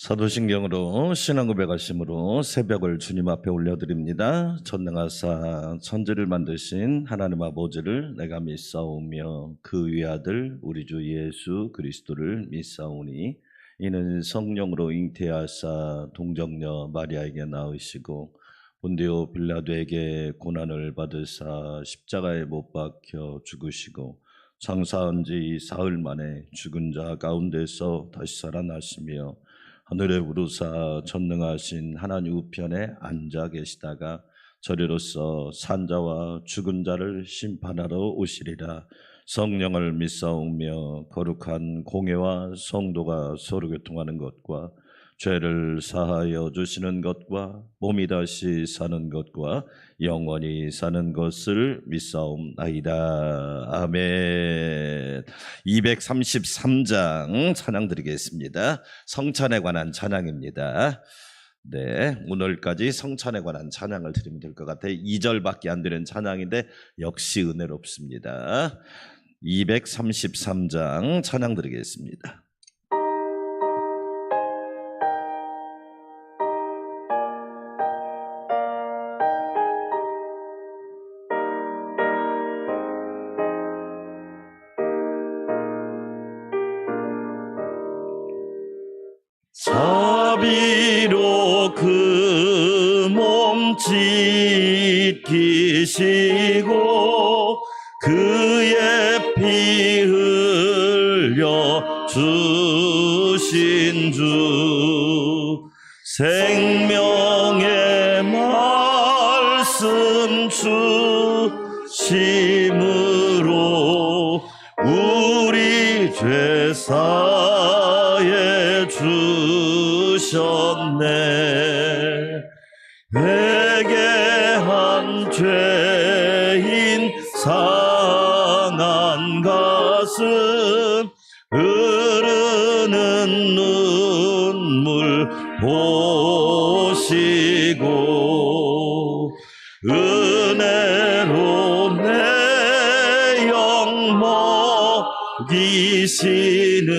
사도신경으로 신앙고백 하심으로 새벽을 주님 앞에 올려드립니다. 전능하사 천지를 만드신 하나님 아버지를 내가 믿사오며 그 위아들 우리 주 예수 그리스도를 믿사오니 이는 성령으로 잉태하사 동정녀 마리아에게 낳으시고 본디오 빌라도에게 고난을 받으사 십자가에 못 박혀 죽으시고 장사한 지 사흘 만에 죽은 자 가운데서 다시 살아나시며 하늘에 우르사 전능하신 하나님 우편에 앉아 계시다가 저리로서 산자와 죽은 자를 심판하러 오시리라. 성령을 믿사오며 거룩한 공회와 성도가 서로 교통하는 것과 죄를 사하여 주시는 것과 몸이 다시 사는 것과 영원히 사는 것을 믿사옵나이다. 아멘. 233장 찬양 드리겠습니다. 성찬에 관한 찬양입니다. 네, 오늘까지 성찬에 관한 찬양을 드리면 될 것 같아요. 2절밖에 안 되는 찬양인데 역시 은혜롭습니다. 233장 찬양 드리겠습니다. 자비로 그 몸 찢기시고 그의 피 흘려 주신 주 생명의 말씀 주심으로 우리 죄 사해 주셨네. 회개한 죄인 상한 가슴 흐르는 눈물 보시고 은혜로 내 영 먹이시는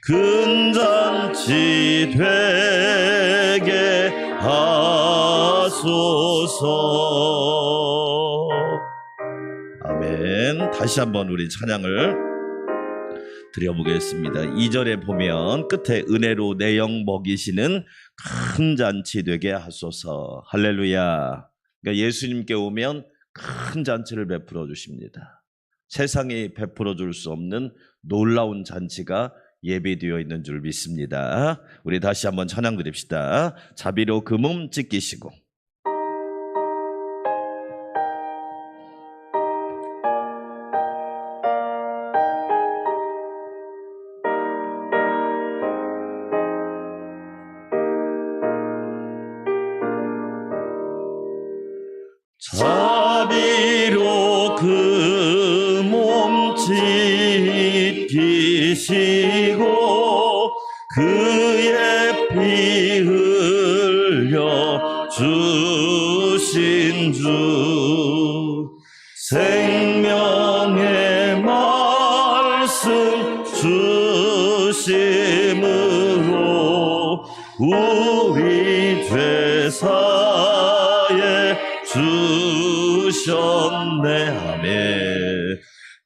근잔치 되게 하소서. 아멘. 다시 한번 우리 찬양을 드려보겠습니다. 2절에 보면 끝에 은혜로 내 영 먹이시는 큰 잔치 되게 하소서. 할렐루야. 그러니까 예수님께 오면 큰 잔치를 베풀어 주십니다. 세상이 베풀어 줄 수 없는 놀라운 잔치가 예비되어 있는 줄 믿습니다. 우리 다시 한번 찬양 드립시다. 자비로 그 몸 찢기시고 자비로 그 몸 찢기시고 그의 피 흘려 주신 주 생명의 말씀 주심으로 우리 죄 사해 주셨네. 아멘.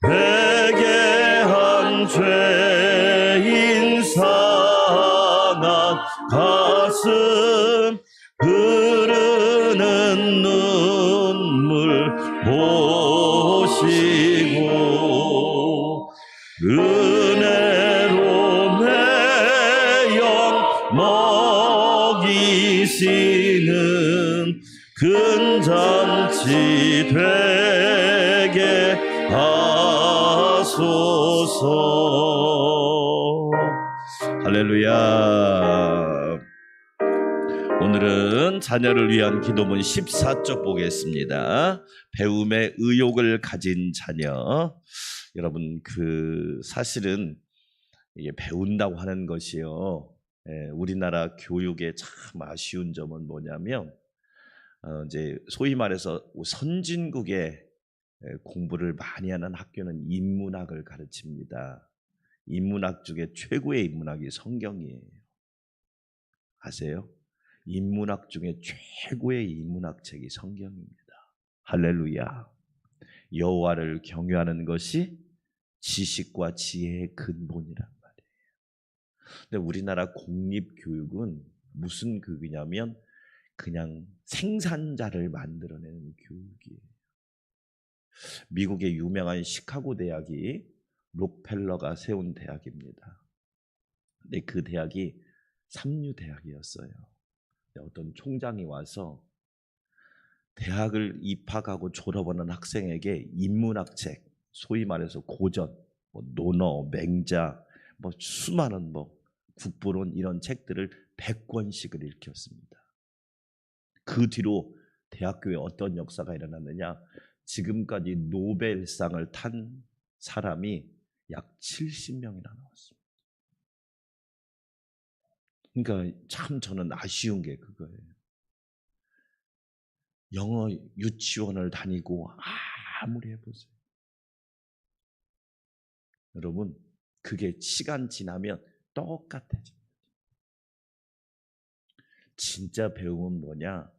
회개한 죄인 상한 가슴 흐르는 눈물 보시고 은혜로 내 영 먹이시는 근잔치 되게 하소서. 할렐루야. 오늘은 자녀를 위한 기도문 14쪽 보겠습니다. 배움의 의욕을 가진 자녀. 여러분, 사실은 이게 배운다고 하는 것이요, 우리나라 교육의 참 아쉬운 점은 뭐냐면 이제 소위 말해서 선진국의 공부를 많이 하는 학교는 인문학을 가르칩니다. 인문학 중에 최고의 인문학이 성경이에요. 아세요? 인문학 중에 최고의 인문학 책이 성경입니다. 할렐루야. 여호와를 경외하는 것이 지식과 지혜의 근본이란 말이에요. 근데 우리나라 공립교육은 무슨 교육이냐면 그냥 생산자를 만들어내는 교육이에요. 미국의 유명한 시카고 대학이 록펠러가 세운 대학입니다. 근데 그 대학이 삼류 대학이었어요. 어떤 총장이 와서 대학을 입학하고 졸업하는 학생에게 인문학책, 소위 말해서 고전, 논어, 맹자, 수많은 국부론 이런 책들을 100권씩을 읽혔습니다. 그 뒤로 대학교에 어떤 역사가 일어났느냐? 지금까지 노벨상을 탄 사람이 약 70명이나 나왔습니다. 그러니까 참 저는 아쉬운 게 그거예요. 영어 유치원을 다니고 아무리 해보세요. 여러분, 그게 시간 지나면 똑같아집니다. 진짜 배움은 뭐냐?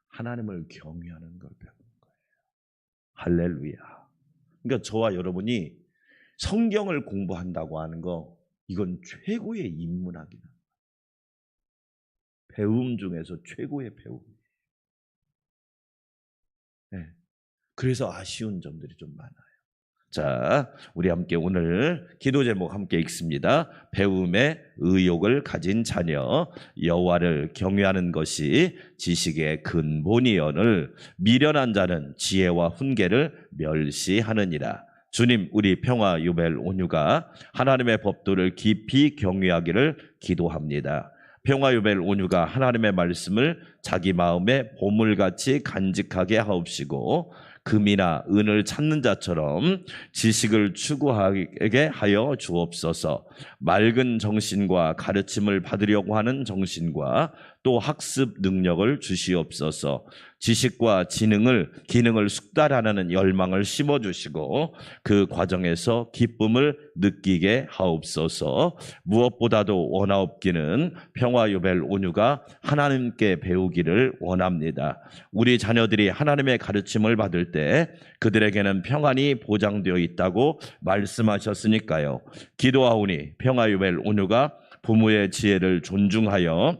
하나님을 경외하는 걸 배우는 거예요. 할렐루야. 그러니까 저와 여러분이 성경을 공부한다고 하는 거, 이건 최고의 인문학이다. 배움 중에서 최고의 배움이에요. 네. 그래서 아쉬운 점들이 좀 많아요. 자, 우리 함께 오늘 기도 제목 함께 읽습니다. 배움의 의욕을 가진 자녀, 여호와를 경외하는 것이 지식의 근본이오늘 미련한 자는 지혜와 훈계를 멸시하느니라. 주님, 우리 평화 유벨 온유가 하나님의 법도를 깊이 경외하기를 기도합니다. 평화 유벨 온유가 하나님의 말씀을 자기 마음에 보물같이 간직하게 하옵시고 금이나 은을 찾는 자처럼 지식을 추구하게 하여 주옵소서. 맑은 정신과 가르침을 받으려고 하는 정신과 또 학습 능력을 주시옵소서. 지식과 기능을 숙달하는 열망을 심어주시고 그 과정에서 기쁨을 느끼게 하옵소서. 무엇보다도 원하옵기는 평화요벨 온유가 하나님께 배우기를 원합니다. 우리 자녀들이 하나님의 가르침을 받을 때 그들에게는 평안이 보장되어 있다고 말씀하셨으니까요. 기도하오니 평화요벨 온유가 부모의 지혜를 존중하여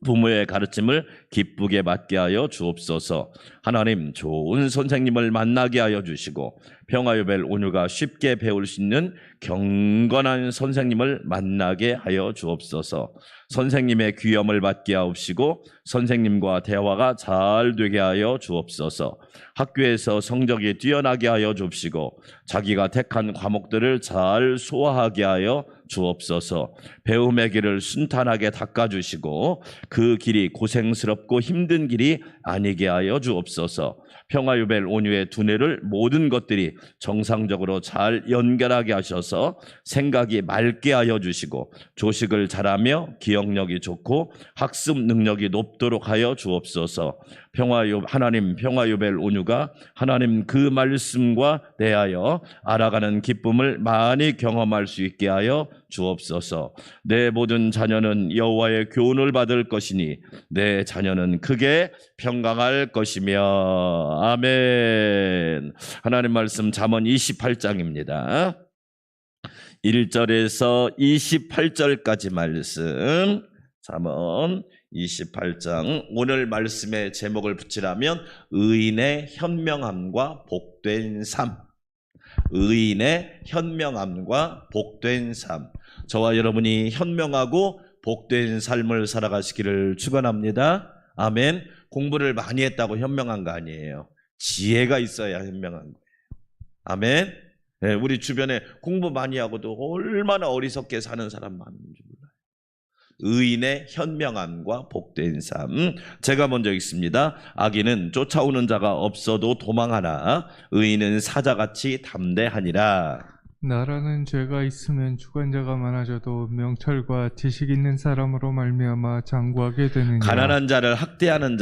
부모의 가르침을 기쁘게 받게 하여 주옵소서. 하나님, 좋은 선생님을 만나게 하여 주시고 평화요벨 온유가 쉽게 배울 수 있는 경건한 선생님을 만나게 하여 주옵소서. 선생님의 귀염을 받게 하옵시고 선생님과 대화가 잘 되게 하여 주옵소서. 학교에서 성적이 뛰어나게 하여 주옵시고 자기가 택한 과목들을 잘 소화하게 하여 주옵소서. 배움의 길을 순탄하게 닦아주시고 그 길이 고생스럽고 힘든 길이 아니게 하여 주옵소서. 평화유벨 온유의 두뇌를 모든 것들이 정상적으로 잘 연결하게 하셔서 생각이 맑게 하여 주시고 조식을 잘하며 기억력이 좋고 학습 능력이 높도록 하여 주옵소서. 하나님 평화유벨 온유가 하나님 그 말씀과 대하여 알아가는 기쁨을 많이 경험할 수 있게 하여 주옵소서. 내 모든 자녀는 여호와의 교훈을 받을 것이니 내 자녀는 크게 평강할 것이며. 아멘. 하나님 말씀 잠언 28장입니다. 1절에서 28절까지 말씀. 잠언 28장. 오늘 말씀의 제목을 붙이라면 의인의 현명함과 복된 삶. 의인의 현명함과 복된 삶. 저와 여러분이 현명하고 복된 삶을 살아가시기를 축원합니다. 아멘. 공부를 많이 했다고 현명한 거 아니에요. 지혜가 있어야 현명한 거예요. 아멘. 네, 우리 주변에 공부 많이 하고도 얼마나 어리석게 사는 사람 많은지 몰라요. 의인의 현명함과 복된 삶. 제가 먼저 읽습니다. 악인은 쫓아오는 자가 없어도 도망하나 의인은 사자같이 담대하니라. 나라는 죄가 있으면 주관자가 많아져도 명철과 지식 있는 사람으로 말미암아 장구하게 되느니라. 가난한 자를 학대하는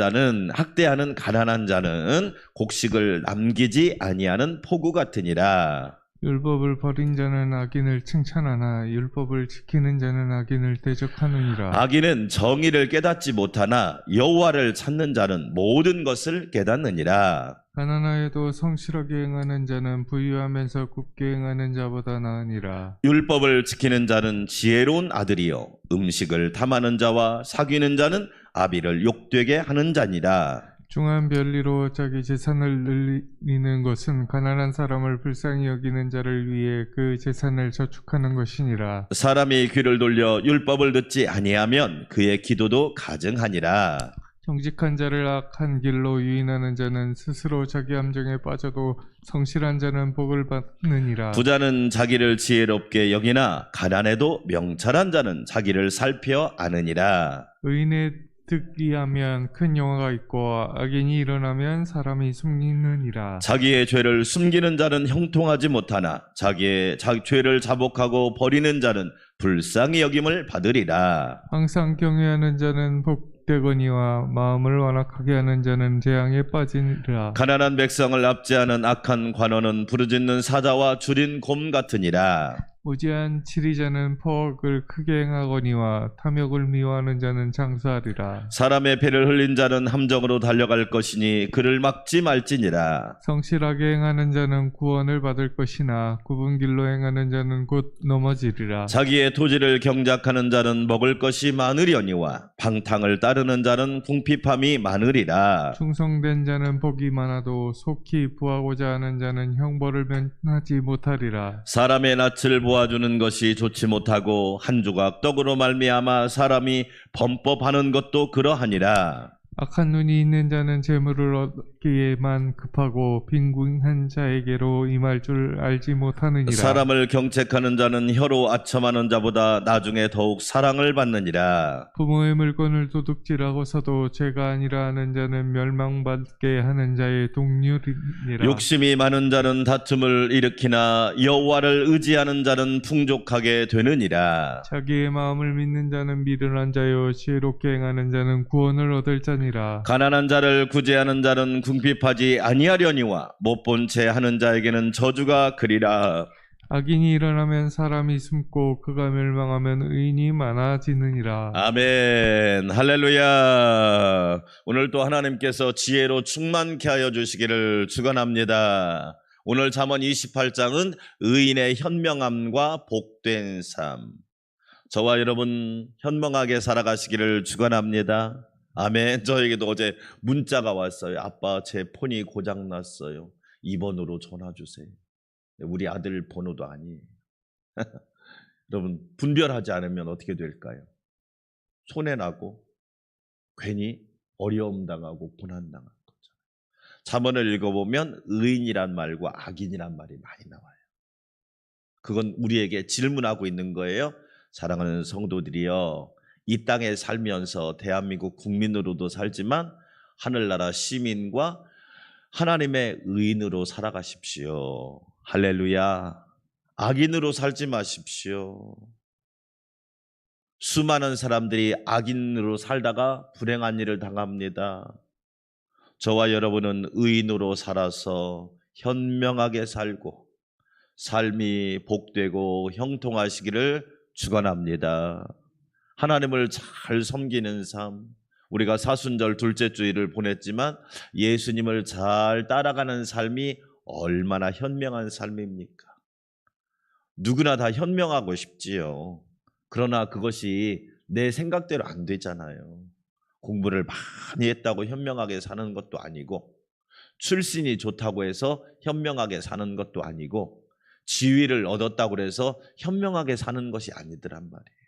가난한 자는 곡식을 남기지 아니하는 포구 같으니라. 율법을 버린 자는 악인을 칭찬하나 율법을 지키는 자는 악인을 대적하느니라. 악인은 정의를 깨닫지 못하나 여호와를 찾는 자는 모든 것을 깨닫느니라. 가난하여도 성실하게 행하는 자는 부유하면서 굽게 행하는 자보다 나으니라. 율법을 지키는 자는 지혜로운 아들이요 음식을 탐하는 자와 사귀는 자는 아비를 욕되게 하는 자니라. 중한 별리로 자기 재산을 늘리는 것은 가난한 사람을 불쌍히 여기는 자를 위해 그 재산을 저축하는 것이니라. 사람이 귀를 돌려 율법을 듣지 아니하면 그의 기도도 가증하니라. 정직한 자를 악한 길로 유인하는 자는 스스로 자기 함정에 빠져도 성실한 자는 복을 받느니라. 부자는 자기를 지혜롭게 여기나 가난해도 명철한 자는 자기를 살펴 아느니라. 의인의 득이하면 큰 영화가 있고 악인이 일어나면 사람이 숨기느니라. 자기의 죄를 숨기는 자는 형통하지 못하나 자기 죄를 자복하고 버리는 자는 불쌍히 여김을 받으리라. 항상 경외하는 자는 복되거니와 마음을 완악하게 하는 자는 재앙에 빠지니라. 가난한 백성을 압제하는 악한 관원은 부르짖는 사자와 줄인 곰 같으니라. 무지한 치리자는 포악을 크게 행하거니와 탐욕을 미워하는 자는 장수하리라. 사람의 배를 흘린 자는 함정으로 달려갈 것이니 그를 막지 말지니라. 성실하게 행하는 자는 구원을 받을 것이나 굽은 길로 행하는 자는 곧 넘어지리라. 자기의 토지를 경작하는 자는 먹을 것이 많으려니와 방탕을 따르는 자는 궁핍함이 많으리라. 충성된 자는 복이 많아도 속히 부하고자 하는 자는 형벌을 면하지 못하리라. 사람의 낯을 보아주는 것이 좋지 못하고 한 조각 떡으로 말미암아 사람이 범법하는 것도 그러하니라. 악한 눈이 있는 자는 재물을 얻기에만 급하고 빈궁한 자에게로 임할 줄 알지 못하느니라. 사람을 경책하는 자는 혀로 아첨하는 자보다 나중에 더욱 사랑을 받느니라. 부모의 물건을 도둑질하고서도 죄가 아니라 하는 자는 멸망받게 하는 자의 동률이니라. 욕심이 많은 자는 다툼을 일으키나 여호와를 의지하는 자는 풍족하게 되느니라. 자기의 마음을 믿는 자는 미련한 자요 지혜롭게 행하는 자는 구원을 얻을 자니라. 가난한 자를 구제하는 자는 궁핍하지 아니하려니와 못본 채 하는 자에게는 저주가 그리라. 악인이 일어나면 사람이 숨고 그가 멸망하면 의인이 많아지느니라. 아멘. 할렐루야. 오늘 또 하나님께서 지혜로 충만케 하여 주시기를 축원합니다. 오늘 잠언 28장은 의인의 현명함과 복된 삶. 저와 여러분 현명하게 살아가시기를 축원합니다. 아멘. 저에게도 어제 문자가 왔어요. 아빠, 제 폰이 고장났어요. 2번으로 전화 주세요. 우리 아들 번호도 아니에요. 여러분, 분별하지 않으면 어떻게 될까요? 손해나고 괜히 어려움 당하고 고난당하는 거죠. 잠언을 읽어보면 의인이란 말과 악인이란 말이 많이 나와요. 그건 우리에게 질문하고 있는 거예요. 사랑하는 성도들이여, 이 땅에 살면서 대한민국 국민으로도 살지만 하늘나라 시민과 하나님의 의인으로 살아가십시오. 할렐루야. 악인으로 살지 마십시오. 수많은 사람들이 악인으로 살다가 불행한 일을 당합니다. 저와 여러분은 의인으로 살아서 현명하게 살고 삶이 복되고 형통하시기를 축원합니다. 하나님을 잘 섬기는 삶, 우리가 사순절 둘째 주일을 보냈지만 예수님을 잘 따라가는 삶이 얼마나 현명한 삶입니까? 누구나 다 현명하고 싶지요. 그러나 그것이 내 생각대로 안 되잖아요. 공부를 많이 했다고 현명하게 사는 것도 아니고, 출신이 좋다고 해서 현명하게 사는 것도 아니고, 지위를 얻었다고 해서 현명하게 사는 것이 아니더란 말이에요.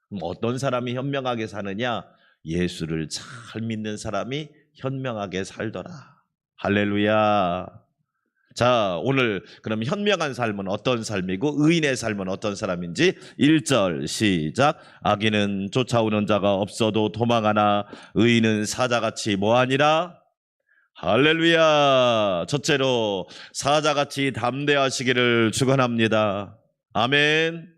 그럼 어떤 사람이 현명하게 사느냐? 예수를 잘 믿는 사람이 현명하게 살더라. 할렐루야. 자, 오늘 그럼 현명한 삶은 어떤 삶이고 의인의 삶은 어떤 사람인지 1절 시작. 악인은 쫓아오는 자가 없어도 도망하나 의인은 사자같이 뭐하니라? 할렐루야. 첫째로 사자같이 담대하시기를 축원합니다. 아멘.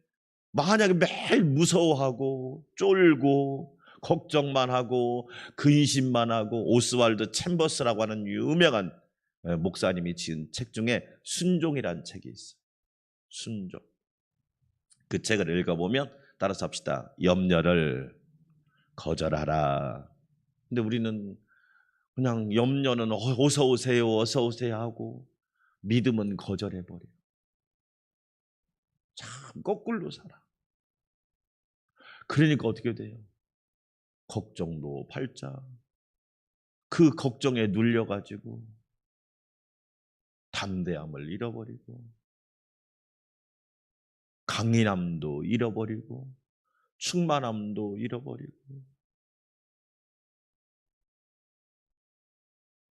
만약에 매일 무서워하고 쫄고 걱정만 하고 근심만 하고, 오스왈드 챔버스라고 하는 유명한 목사님이 지은 책 중에 순종이라는 책이 있어요. 순종. 그 책을 읽어보면 따라서 합시다. 염려를 거절하라. 근데 우리는 그냥 염려는 어서 오세요, 어서 오세요 하고 믿음은 거절해버려. 참 거꾸로 살아. 그러니까 어떻게 돼요? 걱정도 팔자. 그 걱정에 눌려가지고 담대함을 잃어버리고 강인함도 잃어버리고 충만함도 잃어버리고.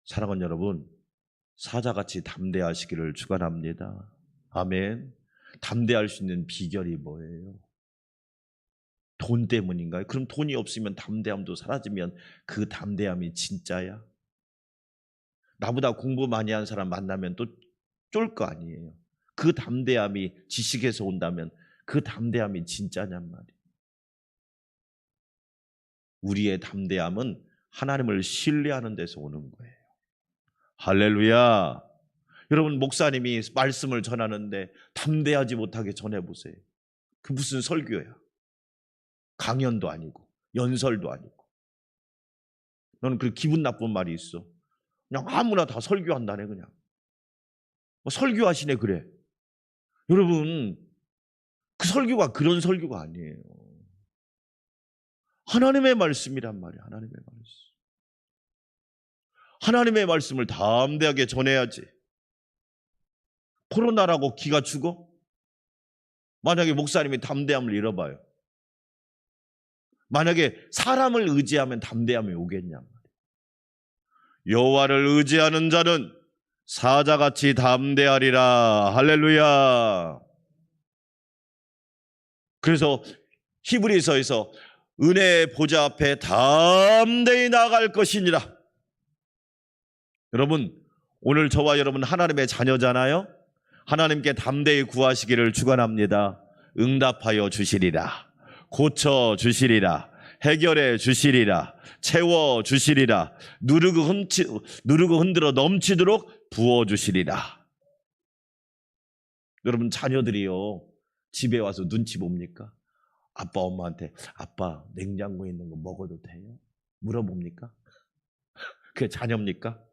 사랑하는 여러분, 사자같이 담대하시기를 축원합니다. 아멘. 담대할 수 있는 비결이 뭐예요? 돈 때문인가요? 그럼 돈이 없으면 담대함도 사라지면 그 담대함이 진짜야? 나보다 공부 많이 한 사람 만나면 또 쫄 거 아니에요. 그 담대함이 지식에서 온다면 그 담대함이 진짜냔 말이에요. 우리의 담대함은 하나님을 신뢰하는 데서 오는 거예요. 할렐루야. 여러분, 목사님이 말씀을 전하는데 담대하지 못하게 전해보세요. 그 무슨 설교야? 강연도 아니고 연설도 아니고. 너는 그 기분 나쁜 말이 있어. 그냥 아무나 다 설교한다네. 그냥 설교하시네 그래. 여러분, 그 설교가 그런 설교가 아니에요. 하나님의 말씀이란 말이에요. 하나님의 말씀. 하나님의 말씀을 담대하게 전해야지. 코로나라고 기가 죽어? 만약에 목사님이 담대함을 잃어봐요. 만약에 사람을 의지하면 담대함이 오겠냐 말이에요. 여호와를 의지하는 자는 사자같이 담대하리라. 할렐루야. 그래서 히브리서에서 은혜의 보좌 앞에 담대히 나아갈 것이니라. 여러분, 오늘 저와 여러분 하나님의 자녀잖아요. 하나님께 담대히 구하시기를 축원합니다. 응답하여 주시리라. 고쳐 주시리라. 해결해 주시리라. 채워 주시리라. 누르고 흔들어 넘치도록 부어 주시리라. 여러분, 자녀들이요, 집에 와서 눈치 봅니까? 아빠 엄마한테 아빠 냉장고에 있는 거 먹어도 돼요? 물어봅니까? 그게 자녀입니까?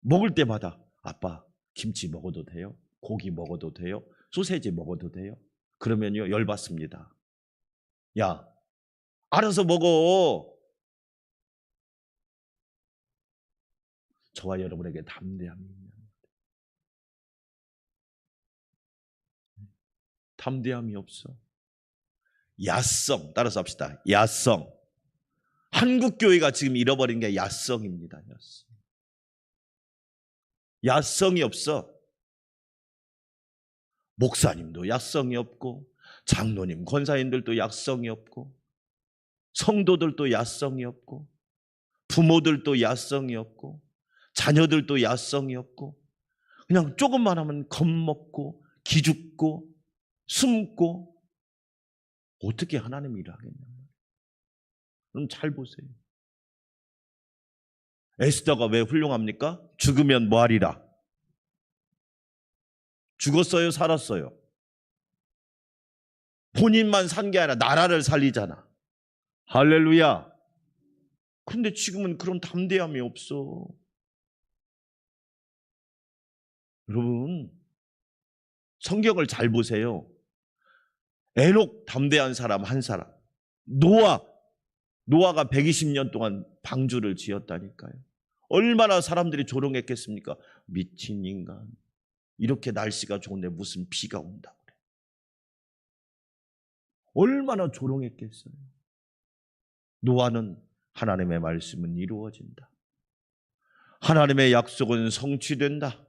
먹을 때마다 아빠 김치 먹어도 돼요? 고기 먹어도 돼요? 소세지 먹어도 돼요? 그러면요, 열받습니다. 야, 알아서 먹어. 저와 여러분에게 담대함이 있는, 담대함이 없어. 야성, 따라서 합시다. 야성. 한국 교회가 지금 잃어버린 게 야성입니다. 야성. 야성이 없어. 목사님도 야성이 없고, 장로님, 권사님들도 야성이 없고, 성도들도 야성이 없고, 부모들도 야성이 없고, 자녀들도 야성이 없고, 그냥 조금만 하면 겁먹고 기죽고 숨고. 어떻게 하나님 일을 하겠냐. 그럼 잘 보세요. 에스더가 왜 훌륭합니까? 죽으면 뭐하리라? 죽었어요? 살았어요? 본인만 산 게 아니라 나라를 살리잖아. 할렐루야. 근데 지금은 그런 담대함이 없어. 여러분, 성경을 잘 보세요. 에녹 담대한 사람 한 사람. 노아가 120년 동안 방주를 지었다니까요. 얼마나 사람들이 조롱했겠습니까? 미친 인간. 이렇게 날씨가 좋은데 무슨 비가 온다고 그래. 얼마나 조롱했겠어요. 노아는 하나님의 말씀은 이루어진다. 하나님의 약속은 성취된다.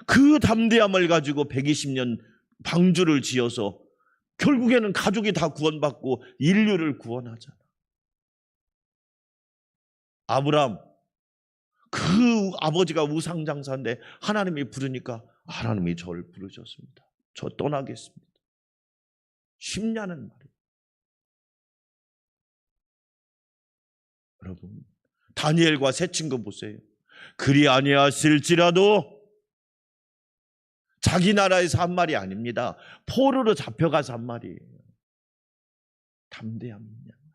그 담대함을 가지고 120년 방주를 지어서 결국에는 가족이 다 구원받고 인류를 구원하잖아. 아브람, 그 아버지가 우상장사인데 하나님이 부르니까 하나님이 저를 부르셨습니다. 저 떠나겠습니다. 쉽냐는 말이에요. 여러분, 다니엘과 세 친구 보세요. 그리 아니하실지라도 자기 나라에서 한 말이 아닙니다. 포로로 잡혀가서 한 말이에요. 담대함이냐 말이에요.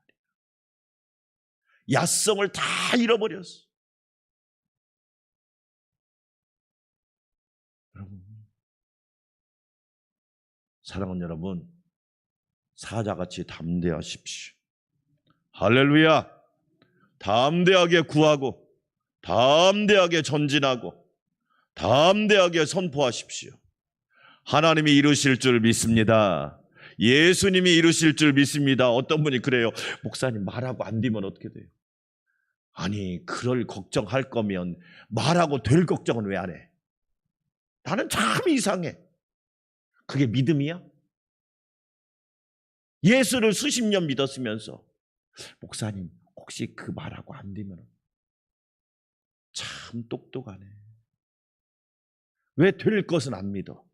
야성을 다 잃어버렸어. 여러분, 사랑하는 여러분, 사자같이 담대하십시오. 할렐루야! 담대하게 구하고 담대하게 전진하고 담대하게 선포하십시오. 하나님이 이루실 줄 믿습니다. 예수님이 이루실 줄 믿습니다. 어떤 분이 그래요. 목사님, 말하고 안 되면 어떻게 돼요? 아니, 그럴 걱정할 거면 말하고 될 걱정은 왜 안 해? 나는 참 이상해. 그게 믿음이야? 예수를 수십 년 믿었으면서 목사님, 혹시 그 말하고 안 되면 참 똑똑하네. 왜 될 것은 안 믿어?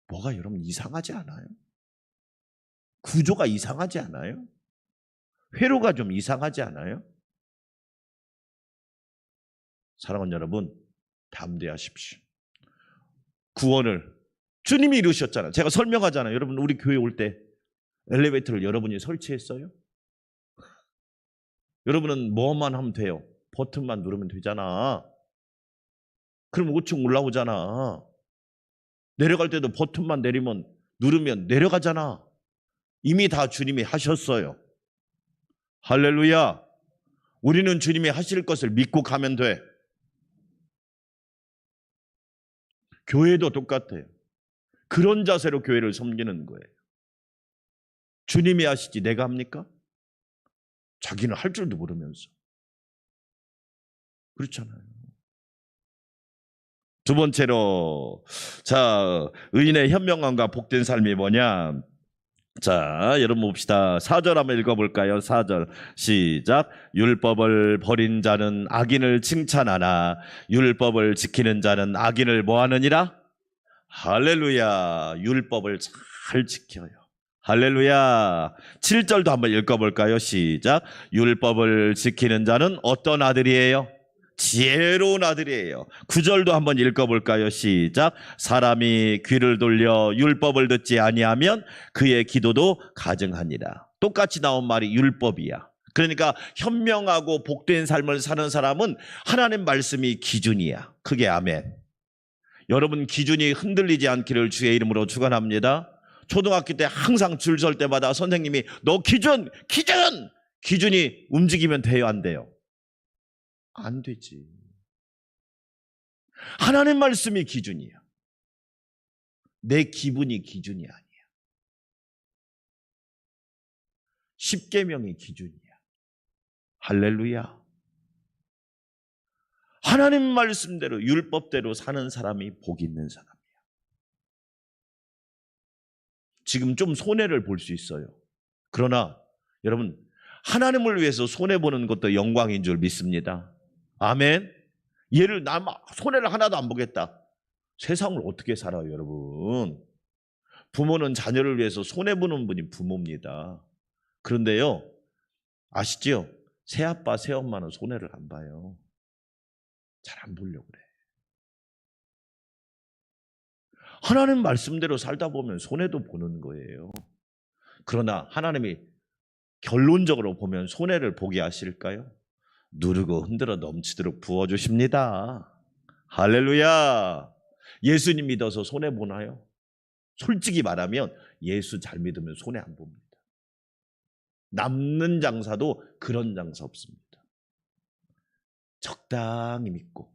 뭐가 여러분 이상하지 않아요? 구조가 이상하지 않아요? 회로가 좀 이상하지 않아요? 사랑하는 여러분, 담대하십시오. 구원을 주님이 이루셨잖아요. 제가 설명하잖아요. 여러분, 우리 교회 올 때 엘리베이터를 여러분이 설치했어요? 여러분은 뭐만 하면 돼요? 버튼만 누르면 되잖아. 그럼 5층 올라오잖아. 내려갈 때도 버튼만 누르면 내려가잖아. 이미 다 주님이 하셨어요. 할렐루야. 우리는 주님이 하실 것을 믿고 가면 돼. 교회도 똑같아요. 그런 자세로 교회를 섬기는 거예요. 주님이 하시지 내가 합니까? 자기는 할 줄도 모르면서. 그렇잖아요. 두 번째로, 자, 의인의 현명함과 복된 삶이 뭐냐? 자, 여러분 봅시다. 4절 한번 읽어볼까요? 4절 시작. 율법을 버린 자는 악인을 칭찬하나 율법을 지키는 자는 악인을 뭐하느니라? 할렐루야. 율법을 잘 지켜요. 할렐루야. 7절도 한번 읽어볼까요? 시작. 율법을 지키는 자는 어떤 아들이에요? 지혜로운 아들이에요. 9절도 한번 읽어볼까요? 시작. 사람이 귀를 돌려 율법을 듣지 아니하면 그의 기도도 가증하니라. 똑같이 나온 말이 율법이야. 그러니까 현명하고 복된 삶을 사는 사람은 하나님 말씀이 기준이야. 그게 아멘. 여러분, 기준이 흔들리지 않기를 주의 이름으로 축원합니다. 초등학교 때 항상 줄 설 때마다 선생님이 너 기준이 움직이면 돼요, 안 돼요? 안 되지. 하나님 말씀이 기준이야. 내 기분이 기준이 아니야. 십계명이 기준이야. 할렐루야. 하나님 말씀대로 율법대로 사는 사람이 복 있는 사람이야. 지금 좀 손해를 볼 수 있어요. 그러나 여러분, 하나님을 위해서 손해보는 것도 영광인 줄 믿습니다. 아멘. 얘를 손해를 하나도 안 보겠다. 세상을 어떻게 살아요, 여러분? 부모는 자녀를 위해서 손해보는 분이 부모입니다. 그런데요, 아시죠? 새아빠, 새엄마는 손해를 안 봐요. 잘 안 보려고 그래. 하나님 말씀대로 살다 보면 손해도 보는 거예요. 그러나 하나님이 결론적으로 보면 손해를 보게 하실까요? 누르고 흔들어 넘치도록 부어주십니다. 할렐루야. 예수님 믿어서 손해보나요? 솔직히 말하면 예수 잘 믿으면 손해 안 봅니다. 남는 장사도 그런 장사 없습니다. 적당히 믿고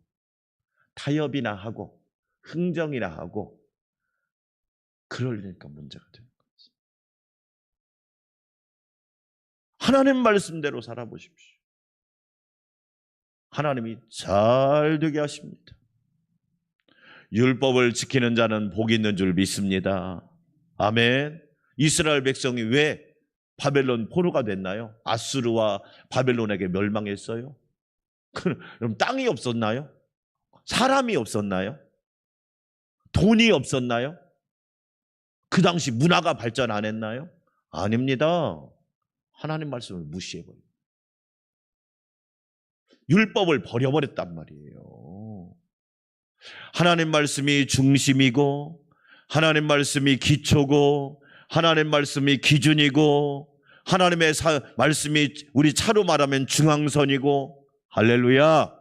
타협이나 하고 흥정이나 하고 그러니까 문제가 되는 거죠. 하나님 말씀대로 살아보십시오. 하나님이 잘 되게 하십니다. 율법을 지키는 자는 복이 있는 줄 믿습니다. 아멘. 이스라엘 백성이 왜 바벨론 포로가 됐나요? 아수르와 바벨론에게 멸망했어요. 그럼 땅이 없었나요? 사람이 없었나요? 돈이 없었나요? 그 당시 문화가 발전 안 했나요? 아닙니다. 하나님 말씀을 무시해버려요. 율법을 버려버렸단 말이에요. 하나님 말씀이 중심이고, 하나님 말씀이 기초고, 하나님 말씀이 기준이고, 하나님의 말씀이 우리 차로 말하면 중앙선이고. 할렐루야.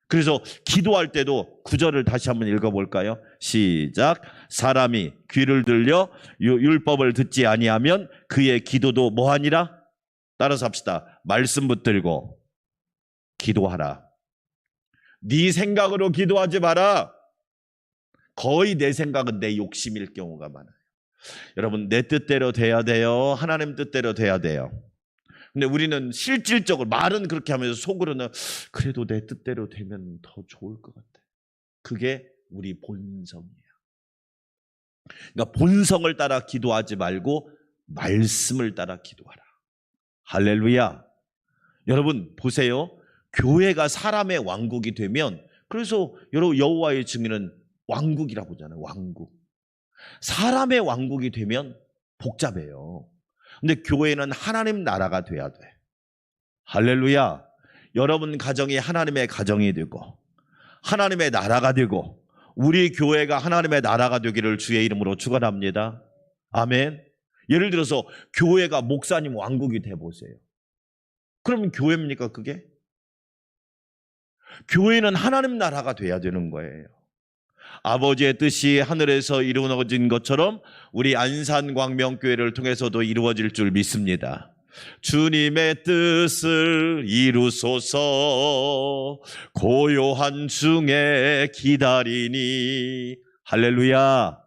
그래서 기도할 때도 구절을 다시 한번 읽어볼까요? 시작. 사람이 귀를 들려 율법을 듣지 아니하면 그의 기도도 뭐하니라? 따라서 합시다. 말씀 붙들고 기도하라. 네 생각으로 기도하지 마라. 거의 내 생각은 내 욕심일 경우가 많아요. 여러분, 내 뜻대로 돼야 돼요? 하나님 뜻대로 돼야 돼요? 근데 우리는 실질적으로 말은 그렇게 하면서 속으로는 그래도 내 뜻대로 되면 더 좋을 것 같아. 그게 우리 본성이에요. 그러니까 본성을 따라 기도하지 말고 말씀을 따라 기도하라. 할렐루야. 여러분 보세요. 교회가 사람의 왕국이 되면, 그래서 여러분 여호와의 증인은 왕국이라고 하잖아요. 왕국. 사람의 왕국이 되면 복잡해요. 근데 교회는 하나님 나라가 돼야 돼. 할렐루야. 여러분 가정이 하나님의 가정이 되고 하나님의 나라가 되고 우리 교회가 하나님의 나라가 되기를 주의 이름으로 축원합니다. 아멘. 예를 들어서 교회가 목사님 왕국이 돼보세요. 그러면 교회입니까 그게? 교회는 하나님 나라가 돼야 되는 거예요. 아버지의 뜻이 하늘에서 이루어진 것처럼 우리 안산광명교회를 통해서도 이루어질 줄 믿습니다. 주님의 뜻을 이루소서. 고요한 중에 기다리니. 할렐루야.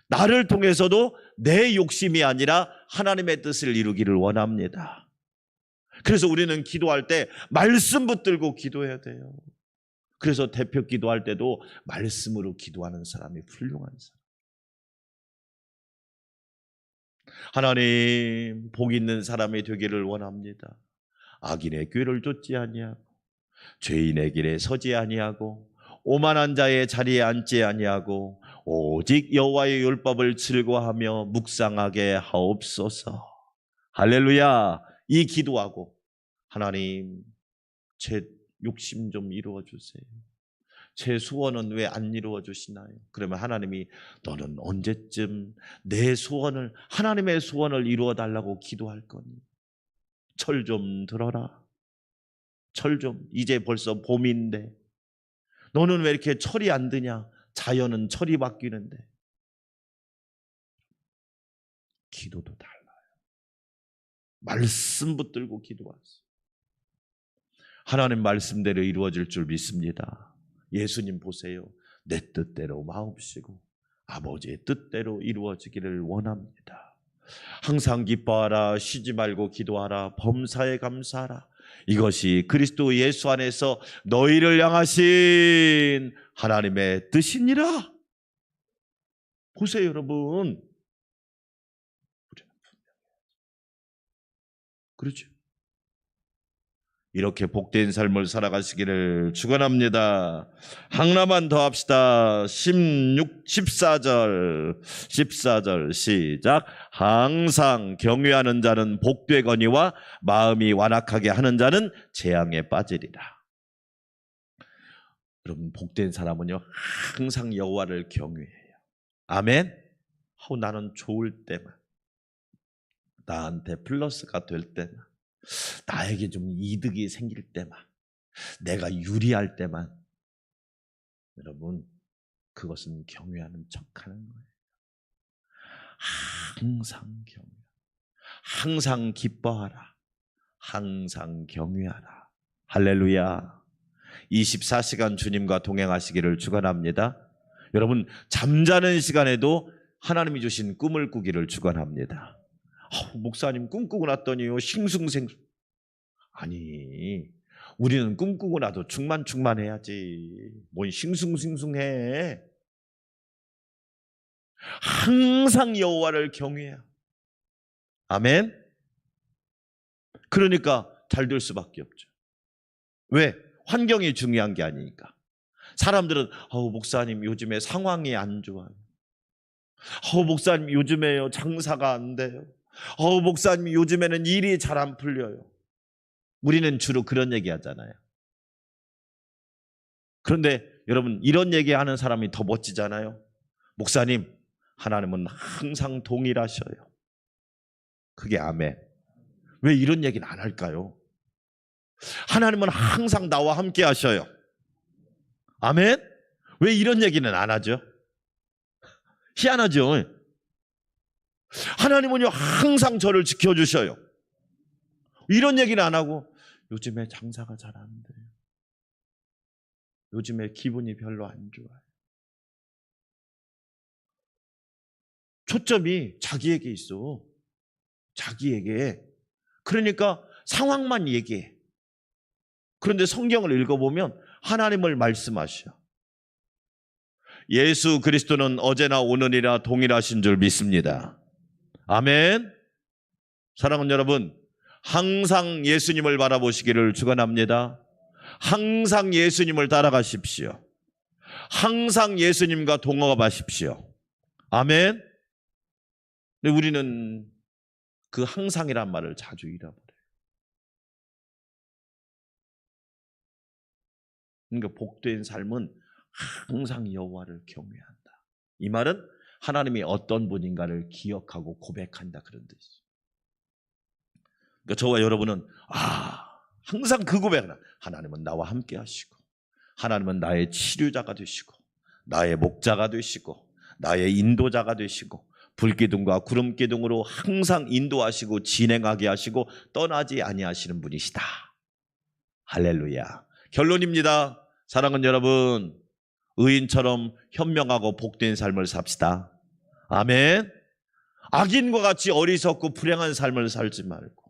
나를 통해서도 내 욕심이 아니라 하나님의 뜻을 이루기를 원합니다. 그래서 우리는 기도할 때 말씀 붙들고 기도해야 돼요. 그래서 대표 기도할 때도 말씀으로 기도하는 사람이 훌륭한 사람. 하나님, 복 있는 사람이 되기를 원합니다. 악인의 꾀를 쫓지 아니하고 죄인의 길에 서지 아니하고 오만한 자의 자리에 앉지 아니하고 오직 여호와의 율법을 즐거워하며 묵상하게 하옵소서. 할렐루야. 이 기도하고 하나님, 제 욕심 좀 이루어 주세요. 제 소원은 왜 안 이루어 주시나요? 그러면 하나님이 너는 언제쯤 내 소원을, 하나님의 소원을 이루어 달라고 기도할 거니? 철 좀 들어라. 철 좀, 이제 벌써 봄인데 너는 왜 이렇게 철이 안 드냐? 자연은 철이 바뀌는데. 기도도 달라요. 말씀 붙들고 기도하세요. 하나님 말씀대로 이루어질 줄 믿습니다. 예수님 보세요. 내 뜻대로 마옵시고 아버지의 뜻대로 이루어지기를 원합니다. 항상 기뻐하라. 쉬지 말고 기도하라. 범사에 감사하라. 이것이 그리스도 예수 안에서 너희를 향하신 하나님의 뜻이니라. 보세요 여러분. 그렇죠? 이렇게 복된 삶을 살아가시기를 축원합니다. 하나만 더 합시다. 14절 시작. 항상 경외하는 자는 복되거니와 마음이 완악하게 하는 자는 재앙에 빠지리라. 여러분 복된 사람은요 항상 여호와를 경외해요. 아멘. 나는 좋을 때만, 나한테 플러스가 될 때만, 나에게 좀 이득이 생길 때만, 내가 유리할 때만, 여러분 그것은 경외하는 척하는 거예요. 항상 경외, 항상 기뻐하라, 항상 경외하라. 할렐루야. 24시간 주님과 동행하시기를 축원합니다. 여러분 잠자는 시간에도 하나님이 주신 꿈을 꾸기를 축원합니다. 목사님 꿈꾸고 났더니요 싱숭생숭. 아니 우리는 꿈꾸고 나도 충만해야지. 뭔 싱숭생숭해. 항상 여호와를 경외해야. 아멘. 그러니까 잘 될 수밖에 없죠. 왜? 환경이 중요한 게 아니니까. 사람들은 목사님 요즘에 상황이 안 좋아요. 목사님 요즘에요 장사가 안 돼요. 목사님 요즘에는 일이 잘 안 풀려요. 우리는 주로 그런 얘기 하잖아요. 그런데 여러분, 이런 얘기하는 사람이 더 멋지잖아요. 목사님, 하나님은 항상 동일하셔요. 그게 아멘. 왜 이런 얘기는 안 할까요? 하나님은 항상 나와 함께 하셔요. 아멘. 왜 이런 얘기는 안 하죠? 희한하죠. 하나님은요 항상 저를 지켜주셔요. 이런 얘기는 안 하고 요즘에 장사가 잘 안 돼요. 요즘에 기분이 별로 안 좋아요. 초점이 자기에게 있어. 자기에게. 그러니까 상황만 얘기해. 그런데 성경을 읽어보면 하나님을 말씀하셔. 예수 그리스도는 어제나 오늘이나 동일하신 줄 믿습니다. 아멘. 사랑하는 여러분, 항상 예수님을 바라보시기를 축원합니다. 항상 예수님을 따라가십시오. 항상 예수님과 동업하십시오. 아멘. 근데 우리는 그 항상이란 말을 자주 잃어버려요. 그러니까 복된 삶은 항상 여호와를 경외한다. 이 말은 하나님이 어떤 분인가를 기억하고 고백한다, 그런 뜻이죠. 그러니까 저와 여러분은 항상 그 고백을, 하나님은 나와 함께 하시고, 하나님은 나의 치료자가 되시고, 나의 목자가 되시고, 나의 인도자가 되시고, 불기둥과 구름기둥으로 항상 인도하시고 진행하게 하시고 떠나지 아니하시는 분이시다. 할렐루야. 결론입니다. 사랑하는 여러분, 의인처럼 현명하고 복된 삶을 삽시다. 아멘. 악인과 같이 어리석고 불행한 삶을 살지 말고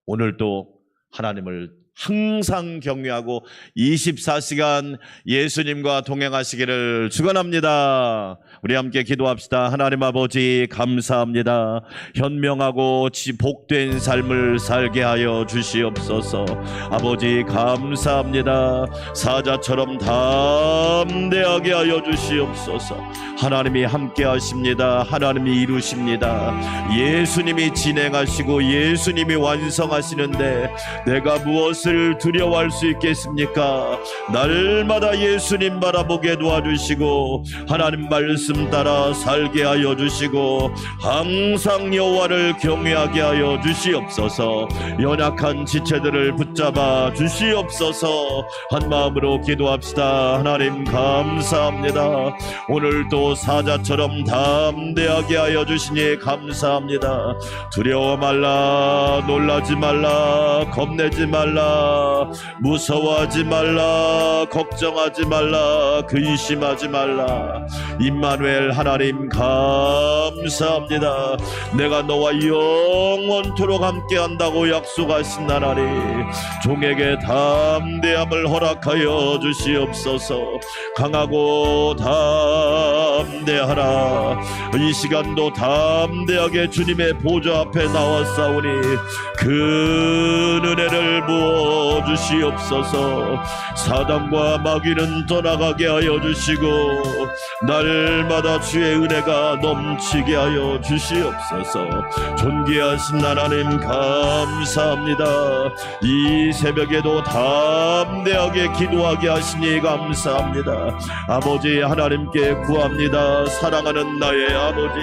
오늘도 하나님을 항상 경외하고 24시간 예수님과 동행하시기를 축원합니다. 우리 함께 기도합시다. 하나님 아버지, 감사합니다. 현명하고 복된 삶을 살게 하여 주시옵소서. 아버지, 감사합니다. 사자처럼 담대하게 하여 주시옵소서. 하나님이 함께 하십니다. 하나님이 이루십니다. 예수님이 진행하시고 예수님이 완성하시는데 내가 무엇을 두려워할 수 있겠습니까? 날마다 예수님 바라보게 도와주시고 하나님 말씀 따라 살게 하여 주시고 항상 여호와를 경외하게 하여 주시옵소서. 연약한 지체들을 붙잡아 주시옵소서. 한 마음으로 기도합시다. 하나님 감사합니다. 오늘도 사자처럼 담대하게 하여 주시니 감사합니다. 두려워 말라, 놀라지 말라, 겁내지 말라, 무서워하지 말라, 걱정하지 말라, 근심하지 말라. 임마누엘 하나님 감사합니다. 내가 너와 영원토록 함께한다고 약속하신 하나님, 종에게 담대함을 허락하여 주시옵소서. 강하고 담대하라. 이 시간도 담대하게 주님의 보좌 앞에 나왔사오니 그 은혜를 부어 주시옵소서. 사단과 마귀는 떠나가게 하여 주시고 날마다 주의 은혜가 넘치게 하여 주시옵소서. 존귀하신 하나님 감사합니다. 이 새벽에도 담대하게 기도하게 하시니 감사합니다. 아버지 하나님께 구합니다. 사랑하는 나의 아버지,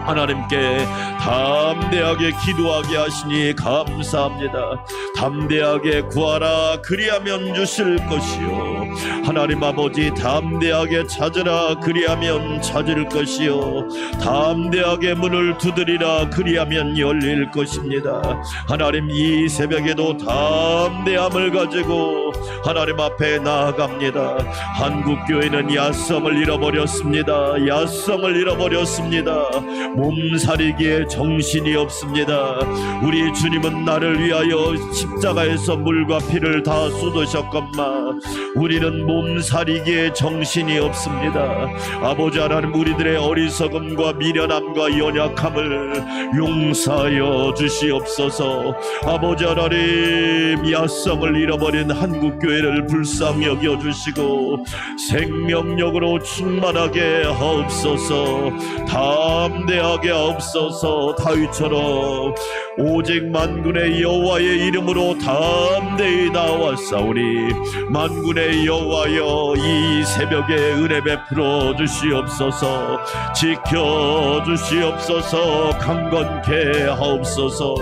하나님께 담대하게 기도하게 하시니 감사합니다. 담대하게 구하라, 그리하면 주실 것이요. 하나님 아버지, 담대하게 찾으라, 그리하면 찾을 것이요. 담대하게 문을 두드리라, 그리하면 열릴 것입니다. 하나님, 이 새벽에도 담대함을 가지고 하나님 앞에 나아갑니다. 한국교회는 야성을 잃어버렸습니다. 야성을 잃어버렸습니다. 몸살이기에 정신이 없습니다. 우리 주님은 나를 위하여 십자가에서 물과 피를 다 쏟으셨건만 우리는 몸살이기에 정신이 없습니다. 아버지 하나님, 우리들의 어리석음과 미련함과 연약함을 용서하여 주시옵소서. 아버지 하나님, 야성을 잃어버린 한국교회를 불쌍히 여겨주시고 생명력으로 충만하게 하옵소서. 담대 담대하게 하옵소서. 다윗처럼 오직 만군의 여호와의 이름으로 담대히 나왔사오니 만군의 여호와여 이 새벽에 은혜 베풀어 주시옵소서. 지켜 주시옵소서. 강건케 하옵소서.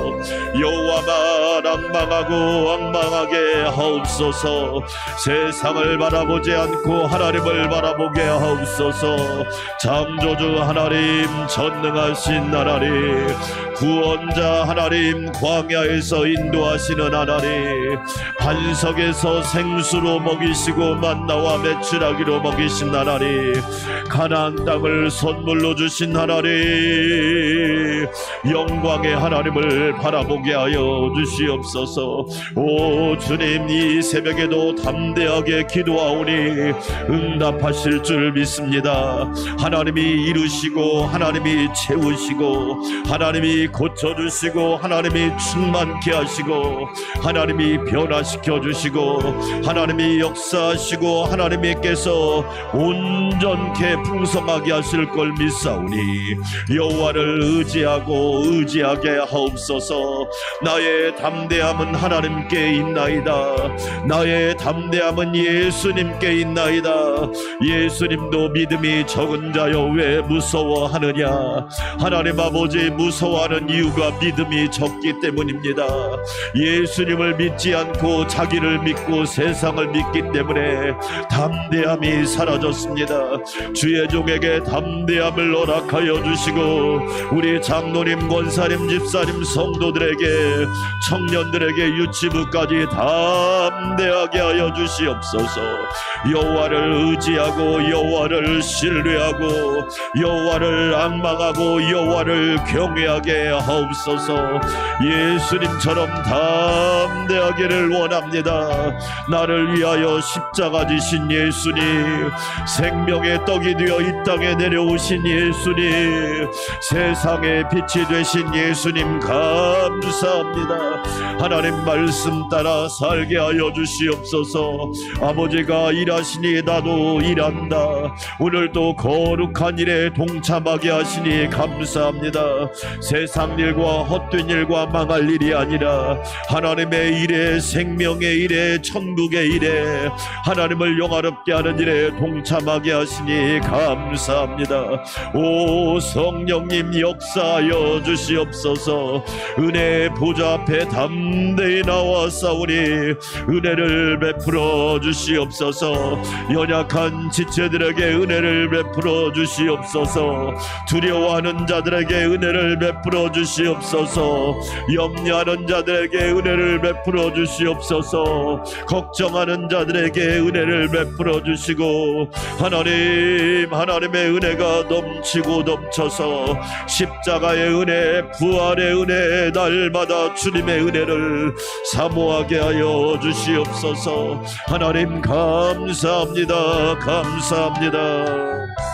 여호와만 악망하게 하옵소서. 세상을 바라보지 않고 하나님을 바라보게 하옵소서. 창조주 하나님, 전능하신 하나님, 구원자 하나님, 광야에서 인도하시는 하나님, 반석에서 생수로 먹이시고 만나와 메추라기로 먹이신 하나님, 가나안 땅을 선물로 주신 하나님, 영광의 하나님을 바라보게 하여 주시옵소서. 오 주님, 이 새벽에도 담대하게 기도하오니 응답하실 줄 믿습니다. 하나님이 이루시고 하나님이 채우시고 하나님이 고쳐주시고 하나님이 충만케 하시고 하나님이 변화시켜 주시고 하나님이 역사하시고 하나님께서 온전케 풍성하게 하실 걸 믿사오니 여호와를 의지하게 하옵소서. 나의 담대함은 하나님께 있나이다. 나의 담대함은 예수님께 있나이다. 예수님도 믿음이 적은 자여 왜 무서워하느냐. 하나님 아버지, 무서워하는 이유가 믿음이 적기 때문입니다. 예수님을 믿지 않고 자기를 믿고 세상을 믿기 때문에 담대함이 사라졌습니다. 주의 종에게 담대함을 허락하여 주시고 우리 장로님, 권사님, 집사님, 성도들에게, 청년들에게, 유치부까지 담대하게 하여 주시옵소서. 여호와를 의지하고 여호와를 신뢰하고 여호와를 앙망하고 여호와를 경외하게 하옵소서. 예수님처럼 담대하기를 원합니다. 나를 위하여 십자가 지신 예수님, 생명의 떡이 되어 이 땅에 내려오신 예수님, 세상의 빛이 되신 예수님 감사합니다. 하나님 말씀 따라 살게 하여 주시옵소서. 아버지가 일하시니 나도 일한다. 오늘도 거룩한 일에 동참하게 하시니 감사합니다. 세상 일과 헛된 일과 망할 일이 아니라 하나님의 일에, 생명의 일에, 천국의 일에, 하나님을 영화롭게 하는 일에 동참하게 하시니 감사합니다. 오 성령님, 역사하여 주시옵소서. 은혜의 보좌 앞에 담대히 나와 싸우니 은혜를 베풀어 주시옵소서. 연약한 지체들에게 은혜를 베풀어 주시옵소서. 두려워하는 자들에게 은혜를 베풀어 주시옵소서. 염려하는 자들에게 은혜를 베풀어 주시옵소서. 걱정하는 자들에게 은혜를 베풀어 주시고 하나님, 하나님의 은혜가 넘치고 넘쳐서 십자가의 은혜, 부활의 은혜, 날마다 주님의 은혜를 사모하게 하여 주시옵소서. 하나님 감사합니다. 감사합니다.